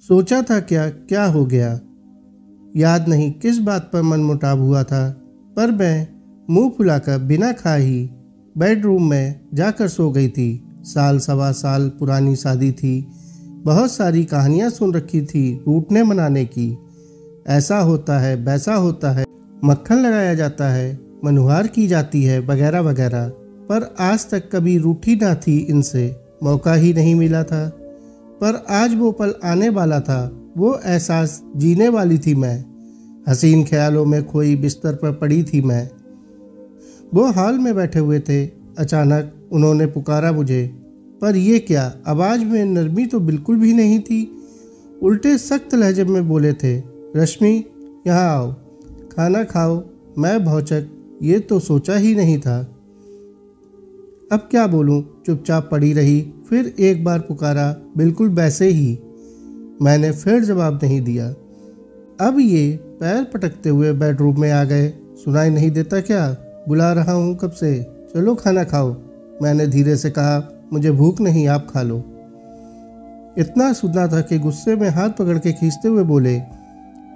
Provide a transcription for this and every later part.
सोचा था क्या क्या हो गया, याद नहीं किस बात पर मनमुटाव हुआ था, पर मैं मुंह फुलाकर बिना खाए ही बेडरूम में जाकर सो गई थी। साल सवा साल पुरानी शादी थी, बहुत सारी कहानियाँ सुन रखी थी रूठने मनाने की। ऐसा होता है, वैसा होता है, मक्खन लगाया जाता है, मनुहार की जाती है, वगैरह वगैरह। पर आज तक कभी रूठी ना थी इनसे, मौका ही नहीं मिला था। पर आज वो पल आने वाला था, वो एहसास जीने वाली थी मैं। हसीन ख्यालों में खोई बिस्तर पर पड़ी थी मैं। वो हॉल में बैठे हुए थे। अचानक उन्होंने पुकारा मुझे, पर ये क्या, आवाज़ में नरमी तो बिल्कुल भी नहीं थी। उल्टे सख्त लहजे में बोले थे, रश्मि यहाँ आओ, खाना खाओ। मैं भौचक, ये तो सोचा ही नहीं था। अब क्या बोलूँ, चुपचाप पड़ी रही। फिर एक बार पुकारा, बिल्कुल वैसे ही। मैंने फिर जवाब नहीं दिया। अब ये पैर पटकते हुए बेडरूम में आ गए। सुनाई नहीं देता क्या, बुला रहा हूँ कब से, चलो खाना खाओ। मैंने धीरे से कहा, मुझे भूख नहीं, आप खा लो। इतना सुना था कि गुस्से में हाथ पकड़ के खींचते हुए बोले,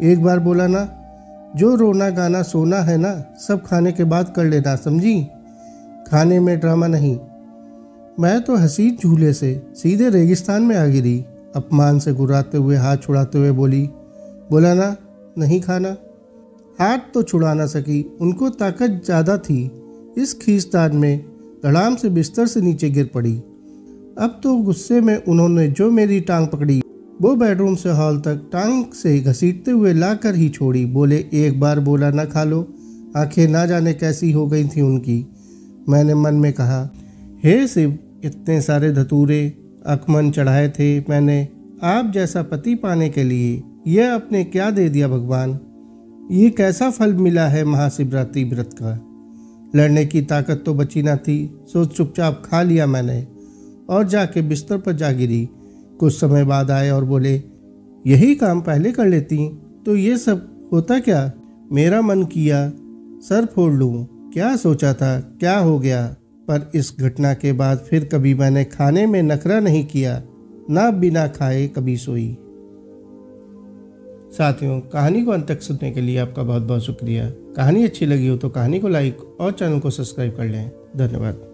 एक बार बोला ना, जो रोना गाना सोना है ना, सब खाने के बाद कर लेना, समझी? खाने में ड्रामा नहीं। मैं तो हंसी झूले से सीधे रेगिस्तान में आ गिरी। अपमान से गुर्राते हुए हाथ छुड़ाते हुए बोली, बोला ना नहीं खाना। हाथ तो छुड़ा ना सकी, उनको ताकत ज़्यादा थी। इस खींचतान में धड़ाम से बिस्तर से नीचे गिर पड़ी। अब तो गुस्से में उन्होंने जो मेरी टांग पकड़ी, वो बेडरूम से हॉल तक टांग से घसीटते हुए लाकर ही छोड़ी। बोले, एक बार बोला ना खा लो। आंखें ना जाने कैसी हो गई थी उनकी। मैंने मन में कहा, हे शिव, इतने सारे धतूरे अकमन चढ़ाए थे मैंने आप जैसा पति पाने के लिए, यह अपने क्या दे दिया भगवान। ये कैसा फल मिला है महाशिवरात्रि व्रत का। लड़ने की ताकत तो बची ना थी, सो चुपचाप खा लिया मैंने और जाके बिस्तर पर जा गिरी। कुछ समय बाद आए और बोले, यही काम पहले कर लेती तो ये सब होता क्या। मेरा मन किया सर फोड़ लूँ, क्या सोचा था, क्या हो गया। पर इस घटना के बाद फिर कभी मैंने खाने में नखरा नहीं किया, ना बिना खाए कभी सोई। साथियों, कहानी को अंत तक सुनने के लिए आपका बहुत बहुत शुक्रिया। कहानी अच्छी लगी हो तो कहानी को लाइक और चैनल को सब्सक्राइब कर लें। धन्यवाद।